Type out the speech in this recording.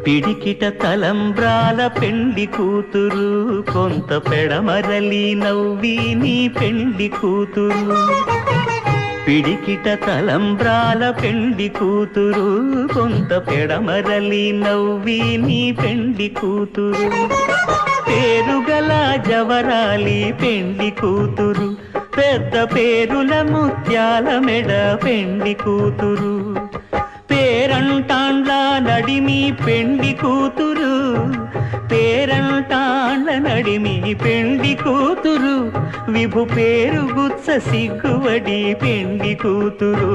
పిడికిట తలంబ్రాల పెండి కూతురు కొంత పెడమరలి నవ్వి నీ పెండి కూతురు పిడికిట తలంబ్రాల పెండి కూతురు కొంత పెడమరలి నవ్వి నీ పెండి కూతురు పేరుగల జవరాలి పెండి కూతురు పెద్ద పేరుల ముత్యాల మెడ పెండి కూతురు పేరంటాండ్ల నడిమి పెండి కూతురు పేరంటాండ్ల నడిమి పెండి కూతురు విభు పేరు గుత్స సిగ్గువడి పెండి కూతురు